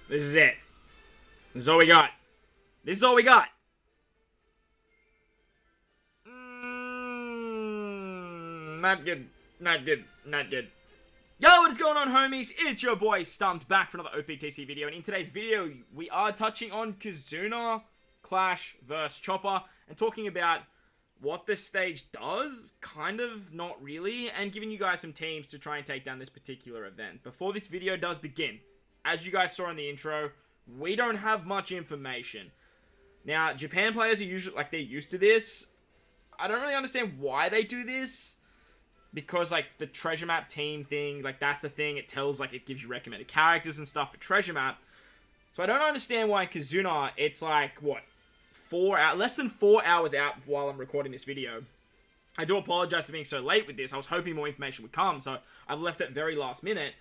This is it. This is all we got. This is all we got. Not good. Not good. Not good. Yo, what is going on, homies? It's your boy StumpD back for another OPTC video, and in today's video, we are touching on KIZUNA Clash vs Chopper, and talking about what this stage does, kind of, not really, and giving you guys some teams to try and take down this particular event. Before this video does begin, as you guys saw in the intro, we don't have much information. Now, Japan players are usually, like, they're used to this. I don't really understand why they do this. Because, like, the treasure map team thing, like, that's a thing. It tells, like, it gives you recommended characters and stuff for treasure map. So I don't understand why KIZUNA, it's like, what, less than 4 hours out while I'm recording this video. I do apologize for being so late with this. I was hoping more information would come, so I've left it very last minute.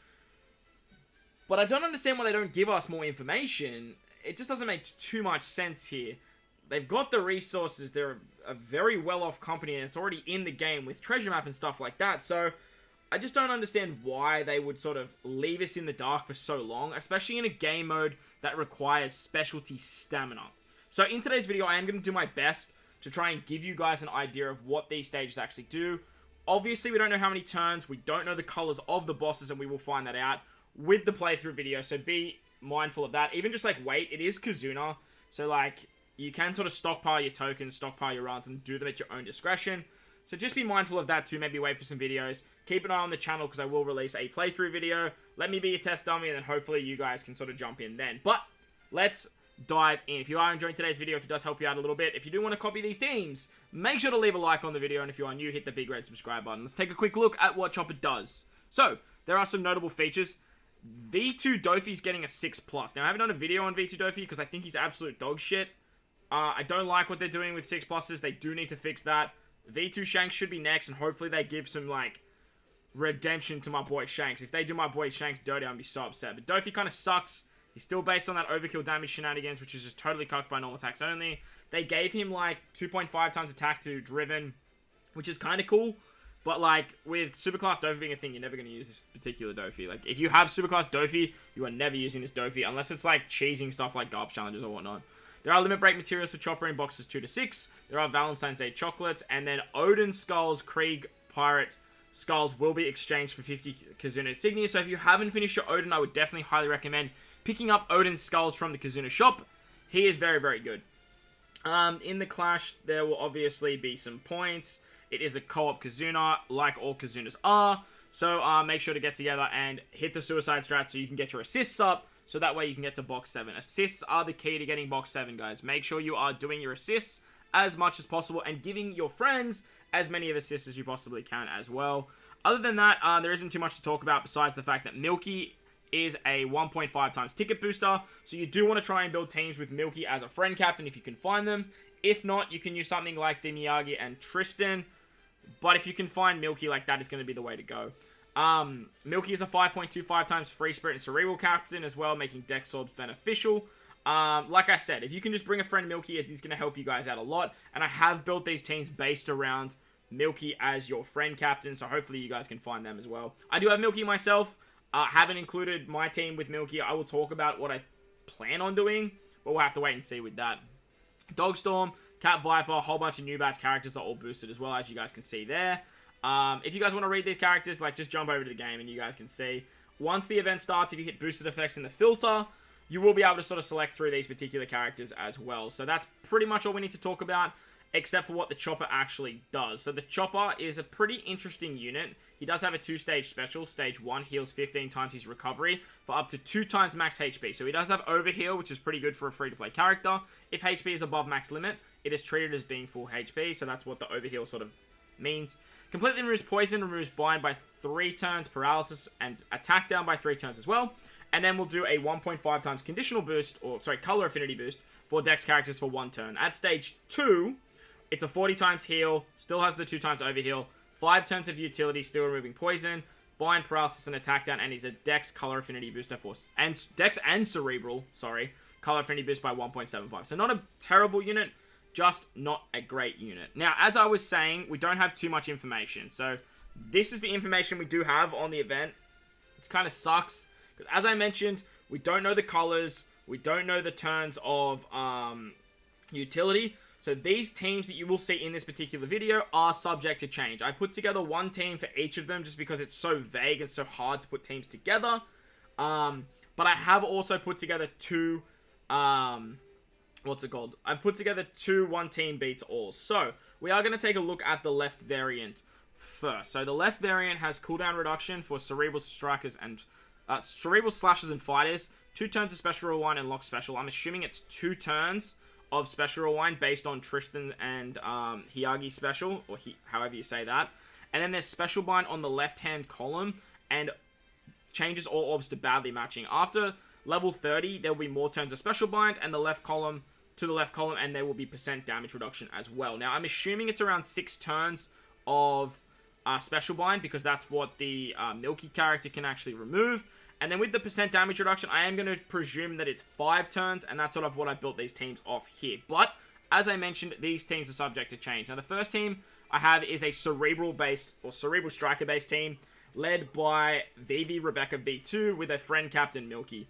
But I don't understand why they don't give us more information. It just doesn't make too much sense here. They've got the resources. They're a very well-off company, and it's already in the game with treasure map and stuff like that. So I just don't understand why they would sort of leave us in the dark for so long, especially in a game mode that requires specialty stamina. So in today's video, I am going to do my best to try and give you guys an idea of what these stages actually do. Obviously, we don't know how many turns. We don't know the colors of the bosses, and we will find that out with the playthrough video. So be mindful of that. Even just like wait, it is KIZUNA. So like, you can sort of stockpile your tokens, stockpile your runs, and do them at your own discretion. So just be mindful of that too. Maybe wait for some videos. Keep an eye on the channel because I will release a playthrough video. Let me be your test dummy, and then hopefully you guys can sort of jump in then. But let's dive in. If you are enjoying today's video, if it does help you out a little bit, if you do want to copy these teams, make sure to leave a like on the video. And if you are new, hit the big red subscribe button. Let's take a quick look at what Chopper does. So there are some notable features. V2 Dofi's getting a 6+. Now I haven't done a video on V2 Dofi because I think he's absolute dog shit. I don't like what they're doing with 6+. They do need to fix that. V2 Shanks should be next, and hopefully they give some, like, redemption to my boy Shanks. If they do my boy Shanks dirty, I'm going to be so upset. But Dofi kind of sucks. He's still based on that overkill damage shenanigans, which is just totally cucked by normal attacks only. They gave him, like, 2.5 times attack to Driven, which is kind of cool. But, like, with Superclass Dofi being a thing, you're never going to use this particular Dofi. Like, if you have Superclass Dofi, you are never using this Dofi, unless it's, like, cheesing stuff like Garp challenges or whatnot. There are limit break materials for Chopper in boxes 2 to 6. There are Valentine's Day chocolates. And then Odin Skulls, Krieg Pirate Skulls will be exchanged for 50 KIZUNA insignia. So if you haven't finished your Odin, I would definitely highly recommend picking up Odin Skulls from the KIZUNA shop. He is very, very good. In the Clash, there will obviously be some points. It is a co-op KIZUNA, like all KIZUNAs are. So make sure to get together and hit the suicide strat so you can get your assists up. So that way you can get to box 7. Assists are the key to getting box 7, guys. Make sure you are doing your assists as much as possible and giving your friends as many of assists as you possibly can as well. Other than that, there isn't too much to talk about besides the fact that Milky is a 1.5 times ticket booster. So you do want to try and build teams with Milky as a friend captain if you can find them. If not, you can use something like the Miyagi and Tristan. But if you can find Milky, like, that is going to be the way to go. Milky is a 5.25 times free spirit and cerebral captain as well, making dex orbs beneficial. Like I said, if you can just bring a friend Milky, it is going to help you guys out a lot. And I have built these teams based around Milky as your friend captain, so hopefully you guys can find them as well. I do have Milky myself. Haven't included my team with Milky. I will talk about what I plan on doing, but we'll have to wait and see with that. Dogstorm, Cat Viper, a whole bunch of new batch characters are all boosted as well, as you guys can see there. If you guys want to read these characters, like, just jump over to the game and you guys can see. Once the event starts, if you hit boosted effects in the filter, you will be able to sort of select through these particular characters as well. So that's pretty much all we need to talk about, except for what the Chopper actually does. So the Chopper is a pretty interesting unit. He does have a 2-stage special. Stage 1 heals 15 times his recovery for up to 2 times max HP. So he does have overheal, which is pretty good for a free-to-play character. If HP is above max limit, it is treated as being full HP. So that's what the overheal sort of means. Completely removes poison, removes bind by 3 turns, paralysis, and attack down by 3 turns as well. And then we'll do a 1.5 times conditional boost, or sorry, color affinity boost for dex characters for 1 turn. At stage 2, it's a 40 times heal, still has the 2 times overheal, 5 turns of utility, still removing poison, bind, paralysis, and attack down, and is a dex color affinity booster for, and dex and cerebral, sorry, color affinity boost by 1.75. So not a terrible unit, just not a great unit. Now, as I was saying, we don't have too much information. So this is the information we do have on the event. It kind of sucks. Because as I mentioned, We don't know the colors. We don't know the turns of utility. So these teams that you will see in this particular video are subject to change. I put together one team for each of them just because it's so vague and so hard to put teams together. But I have also put together two, what's it called? I've put together two one team beats all. So we are going to take a look at the left variant first. So the left variant has cooldown reduction for cerebral strikers and cerebral slashers and fighters. 2 turns of special rewind and lock special. I'm assuming it's 2 turns of special rewind based on Tristan and Hiyagi special, or however you say that. And then there's special bind on the left hand column and changes all orbs to badly matching. After level 30, there will be more turns of special bind and the left column to the left column, and there will be % damage reduction as well. Now I'm assuming it's around 6 turns of special bind because that's what the Milky character can actually remove. And then with the % damage reduction, I am going to presume that it's 5 turns, and that's sort of what I built these teams off here. But, as I mentioned, these teams are subject to change. Now, the first team I have is a cerebral-based, or cerebral striker-based team, led by Vivi Rebecca V2 with a friend captain Milky.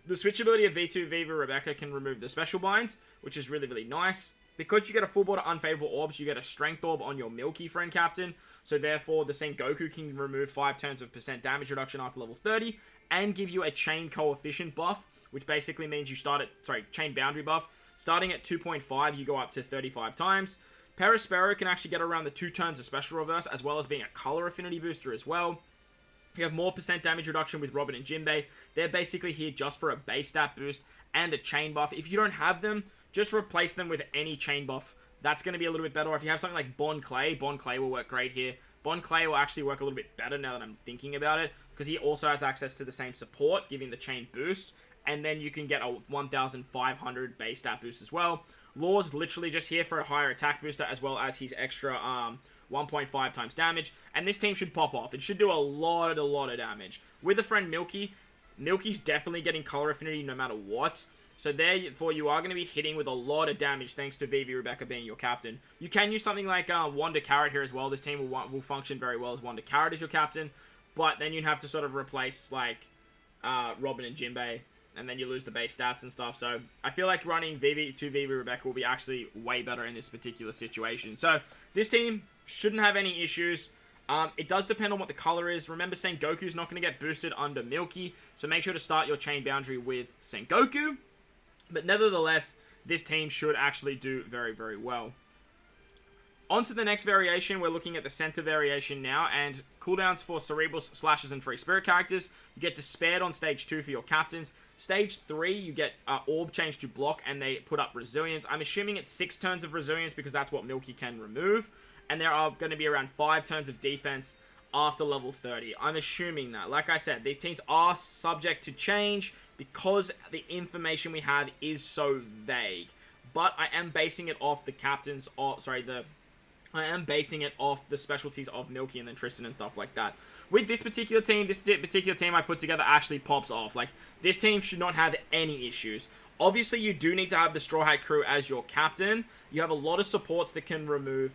The switchability of V2 Vivi Rebecca can remove the special binds, which is really, really nice. Because you get a full board of unfavorable orbs, you get a strength orb on your Milky friend captain. So therefore, the Sengoku can remove 5 turns of % damage reduction after level 30. And give you a chain coefficient buff, which basically means you start at, chain boundary buff. Starting at 2.5, you go up to 35 times. Perispero can actually get around the 2 turns of special reverse, as well as being a color affinity booster as well. You have more % damage reduction with Robin and Jinbei. They're basically here just for a base stat boost and a chain buff. If you don't have them, just replace them with any chain buff. That's going to be a little bit better. Or if you have something like Bon Clay will work great here. Bon Clay will actually work a little bit better now that I'm thinking about it, because he also has access to the same support, giving the chain boost, and then you can get a 1,500 base stat boost as well. Law's literally just here for a higher attack booster, as well as his extra 1.5 times damage, and this team should pop off. It should do a lot of damage. With a friend Milky's definitely getting color affinity no matter what. So therefore, you are going to be hitting with a lot of damage thanks to Vivi Rebecca being your captain. You can use something like Wanda Carrot here as well. This team will function very well as Wanda Carrot as your captain. But then you'd have to sort of replace, like, Robin and Jinbei. And then you lose the base stats and stuff. So I feel like running Vivi Rebecca will be actually way better in this particular situation. So this team shouldn't have any issues. It does depend on what the color is. Remember, Sengoku's not going to get boosted under Milky. So make sure to start your chain boundary with Sengoku. But nevertheless, this team should actually do very, very well. On to the next variation, we're looking at the center variation now, and cooldowns for cerebral slashers and free spirit characters. You get despaired on stage 2 for your captains. Stage 3, you get orb change to block, and they put up resilience. I'm assuming it's 6 turns of resilience because that's what Milky can remove, and there are going to be around 5 turns of defense after level 30. I'm assuming that. Like I said, these teams are subject to change because the information we have is so vague. But I am basing it off the captains, I am basing it off the specialties of Milky and then Tristan and stuff like that. With this particular team I put together actually pops off. Like, this team should not have any issues. Obviously, you do need to have the Straw Hat crew as your captain. You have a lot of supports that can remove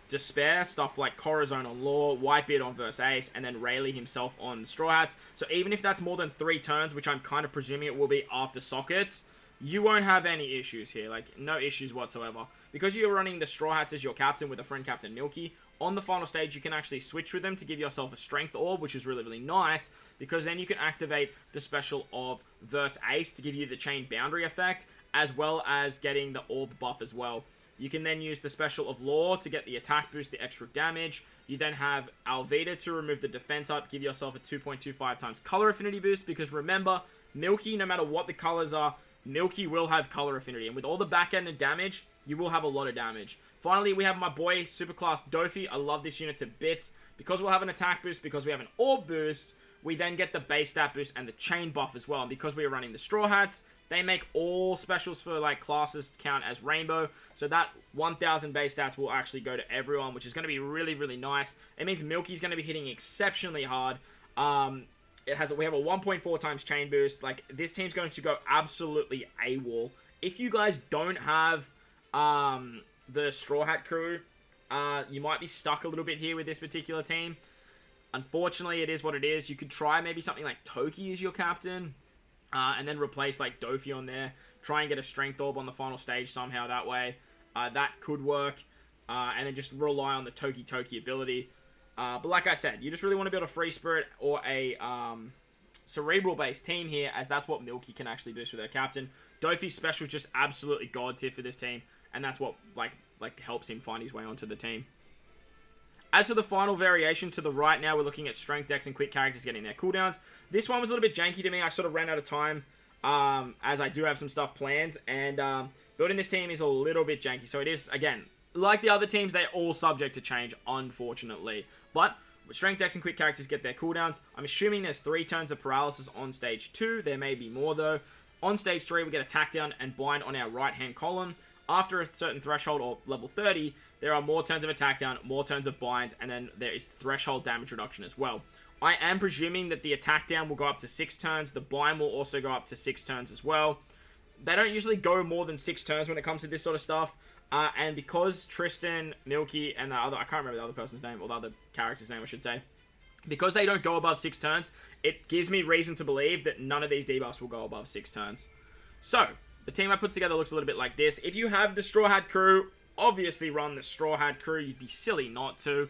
Despair, stuff like Corazon on Law, Whitebeard on Verse Ace, and then Rayleigh himself on Straw Hats. So even if that's more than 3 turns, which I'm kind of presuming it will be after sockets, you won't have any issues here. Like, no issues whatsoever. Because you're running the Straw Hats as your captain with a friend captain Milky, on the final stage you can actually switch with them to give yourself a strength orb, which is really, really nice, because then you can activate the special of Verse Ace to give you the chain boundary effect, as well as getting the orb buff as well. You can then use the special of Law to get the attack boost, the extra damage. You then have Alvida to remove the defense up, give yourself a 2.25 times color affinity boost, because remember, Milky, no matter what the colors are, Milky will have color affinity, and with all the back-ended damage, you will have a lot of damage. Finally, we have my boy, Superclass Dofi. I love this unit to bits. Because we'll have an attack boost, because we have an orb boost, we then get the base stat boost and the chain buff as well. And because we are running the Straw Hats, they make all specials for, like, classes count as rainbow. So that 1,000 base stats will actually go to everyone, which is going to be really, really nice. It means Milky's going to be hitting exceptionally hard. We have a 1.4 times chain boost. Like, this team's going to go absolutely AWOL. If you guys don't have the Straw Hat crew, you might be stuck a little bit here with this particular team. Unfortunately, it is what it is. You could try maybe something like Toki as your captain. and then replace like Dofi on there. Try and get a Strength Orb on the final stage somehow that way. That could work. And then just rely on the Toki Toki ability. But like I said, you just really want to build a Free Spirit or a Cerebral-based team here, as that's what Milky can actually boost with her captain. Dofi's special is just absolutely god tier for this team, and that's what like helps him find his way onto the team. As for the final variation to the right now, we're looking at Strength Decks and Quick characters getting their cooldowns. This one was a little bit janky to me. I sort of ran out of time, as I do have some stuff planned, and building this team is a little bit janky. So it is, again, like the other teams, they're all subject to change, unfortunately. But Strength Decks and Quick characters get their cooldowns. I'm assuming there's 3 turns of paralysis on stage 2. There may be more, though. On stage 3, we get Attack Down and Bind on our right-hand column. After a certain threshold, or level 30, there are more turns of Attack Down, more turns of Bind, and then there is threshold damage reduction as well. I am presuming that the Attack Down will go up to 6 turns. The Bind will also go up to 6 turns as well. They don't usually go more than 6 turns when it comes to this sort of stuff. And because Tristan, Milky, and the other, I can't remember the other person's name, or the other character's name, I should say. Because they don't go above 6 turns, it gives me reason to believe that none of these debuffs will go above 6 turns. So, the team I put together looks a little bit like this. If you have the Straw Hat crew, obviously run the Straw Hat crew. You'd be silly not to.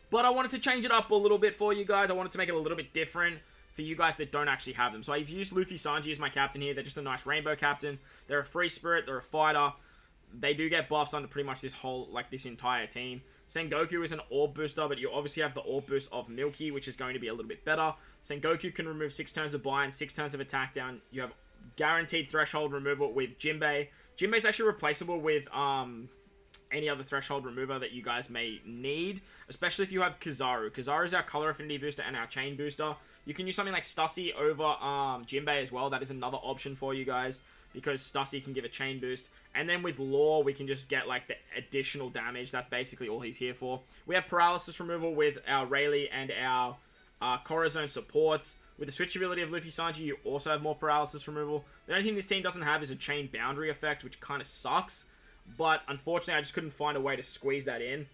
But I wanted to change it up a little bit for you guys. I wanted to make it a little bit different for you guys that don't actually have them. So I've used Luffy Sanji as my captain here. They're just a nice rainbow captain. They're a free spirit. They're a fighter. They do get buffs under pretty much this whole, this entire team. Sengoku is an orb booster, but you obviously have the orb boost of Milky, which is going to be a little bit better. Sengoku can remove 6 turns of bind, 6 turns of attack down. You have guaranteed threshold removal with Jinbei. Jinbei is actually replaceable with any other threshold remover that you guys may need, especially if you have Kizaru. Kizaru is our color affinity booster and our chain booster. You can use something like Stussy over Jinbei as well. That is another option for you guys, because Stussy can give a chain boost. And then with Law, we can just get the additional damage. That's basically all he's here for. We have paralysis removal with our Rayleigh and our Corazon supports. With the switch ability of Luffy Sanji, you also have more paralysis removal. The only thing this team doesn't have is a chain boundary effect, which kind of sucks. But unfortunately, I just couldn't find a way to squeeze that in.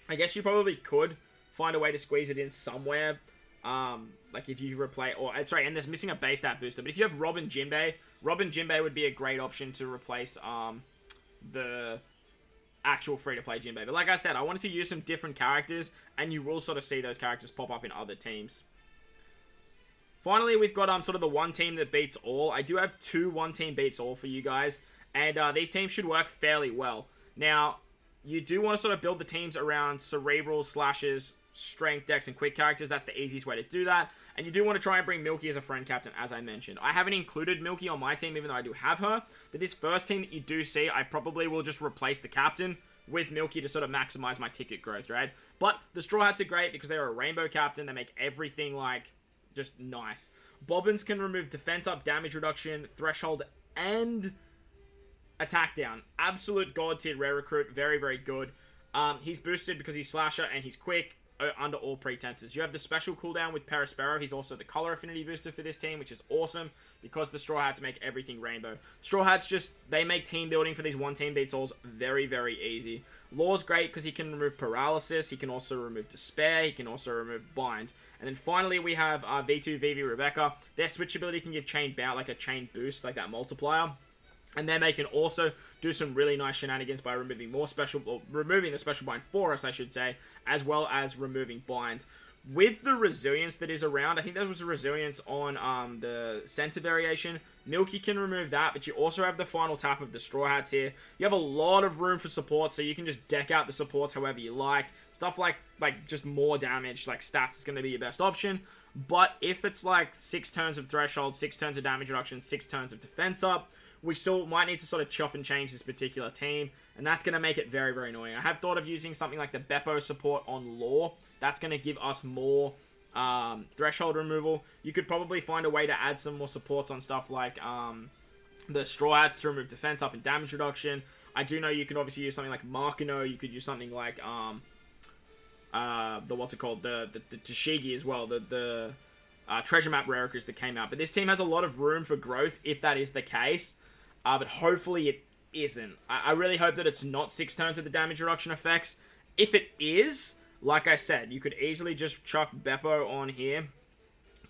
I guess you probably could find a way to squeeze it in somewhere. If you replace, and there's missing a base stat booster. But if you have Robin Jinbei would be a great option to replace the actual free-to-play Jinbei. But like I said, I wanted to use some different characters, and you will sort of see those characters pop up in other teams. Finally, we've got sort of the one team that beats all. I do have 2 one-team beats all for you guys, and these teams should work fairly well. Now, you do want to sort of build the teams around cerebral slashes, strength decks, and quick characters. That's the easiest way to do that. And you do want to try and bring Milky as a friend captain, as I mentioned. I haven't included Milky on my team, even though I do have her. But this first team that you do see, I probably will just replace the captain with Milky to sort of maximize my ticket growth, right? But the Straw Hats are great because they're a rainbow captain. They make everything, just nice. Bobbins can remove defense up, damage reduction, threshold, and attack down. Absolute god tier rare recruit. Very, very good. He's boosted because he's slasher and he's quick under all pretenses. You have the special cooldown with Perispero. He's also the color affinity booster for this team, which is awesome because the Straw Hats make everything rainbow. Straw Hats they make team building for these one team beats alls very, very easy. Law's great because he can remove paralysis. He can also remove despair. He can also remove bind. And then finally, we have V2 Vivi Rebecca. Their switch ability can give chain bout, a chain boost, like that multiplier. And then they can also do some really nice shenanigans by removing removing the special bind for us, I should say, as well as removing binds. With the resilience that is around, I think there was a resilience on the center variation. Milky can remove that, but you also have the final tap of the Straw Hats here. You have a lot of room for support, so you can just deck out the supports however you like. Stuff like just more damage, stats is going to be your best option. But if it's 6 turns of threshold, 6 turns of damage reduction, 6 turns of defense up, we still might need to sort of chop and change this particular team, and that's going to make it very, very annoying. I have thought of using something like the Beppo support on Law. That's going to give us more threshold removal. You could probably find a way to add some more supports on stuff like the Straw Hats to remove defense up and damage reduction. I do know you can obviously use something like Markino. You could use something like the Tashigi as well. The treasure map rare recruits that came out. But this team has a lot of room for growth if that is the case. But hopefully it isn't. I really hope that it's not 6 turns of the damage reduction effects. If it is, like I said, you could easily just chuck Beppo on here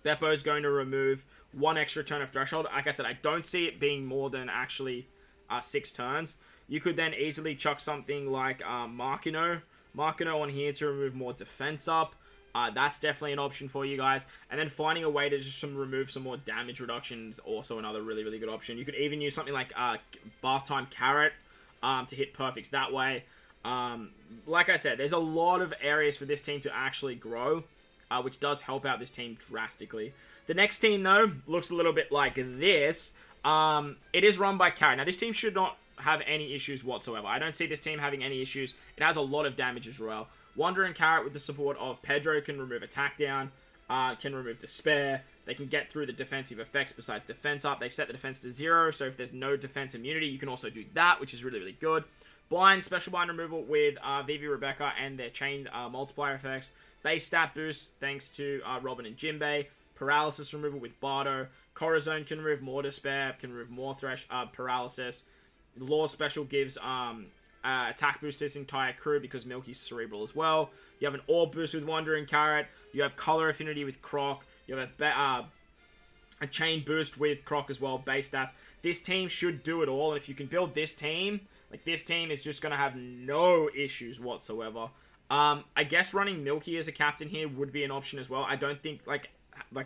Beppo is going to remove 1 extra turn of threshold. Like I said, I don't see it being more than actually 6 turns. You could then easily chuck something like Makino on here to remove more defense up. That's definitely an option for you guys. And then finding a way to just remove some more damage reduction is also another really, really good option. You could even use something like Bath Time Carrot to hit perfects that way. Like I said, there's a lot of areas for this team to actually grow, which does help out this team drastically. The next team, though, looks a little bit like this. It is run by Carrot. Now, this team should not have any issues whatsoever. I don't see this team having any issues. It has a lot of damage as well. Wonder and Carrot with the support of Pedro can remove attack down, can remove despair. They can get through the defensive effects besides defense up. They set the defense to 0, so if there's no defense immunity, you can also do that, which is really, really good. Blind, special blind removal with Vivi, Rebecca, and their chain multiplier effects. Base stat boost thanks to Robin and Jinbei. Paralysis removal with Bardo. Corazon can remove more despair, can remove more paralysis. Law special gives attack boost to its entire crew because Milky's cerebral as well. You have an orb boost with Wonder and Carrot. You have color affinity with Croc. You have a chain boost with Croc as well, base stats. This team should do it all, and if you can build this team, like this team is just going to have no issues whatsoever. I guess running Milky as a captain here would be an option as well. I don't think like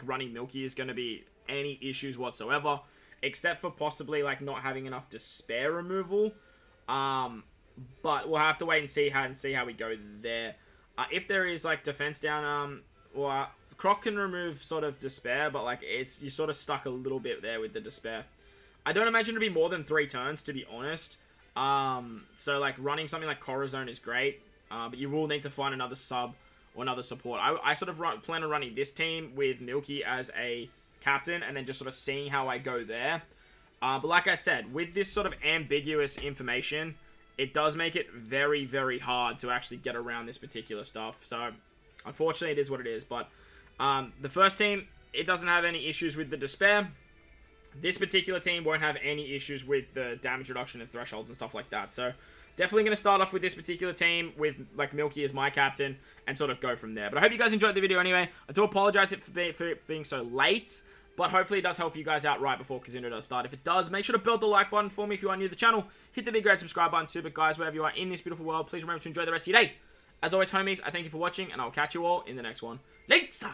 running Milky is going to be any issues whatsoever, except for possibly like not having enough despair removal. But we'll have to wait and see how we go there. If there is like defense down, well, Croc can remove sort of despair, but like you're sort of stuck a little bit there with the despair. I don't imagine it to be more than 3 turns, to be honest. So like running something like Corazon is great, but you will need to find another sub or another support. I sort of plan on running this team with Milky as a captain and then just sort of seeing how I go there. But like I said, with this sort of ambiguous information, it does make it very, very hard to actually get around this particular stuff. So unfortunately, it is what it is. But the first team, it doesn't have any issues with the despair. This particular team won't have any issues with the damage reduction and thresholds and stuff like that. So definitely going to start off with this particular team with like Milky as my captain and sort of go from there. But I hope you guys enjoyed the video anyway. I do apologize for it being so late, but hopefully it does help you guys out right before KIZUNA does start. If it does, make sure to build the like button for me if you are new to the channel. Hit the big red subscribe button too. But guys, wherever you are in this beautiful world, please remember to enjoy the rest of your day. As always, homies, I thank you for watching, and I'll catch you all in the next one. Later!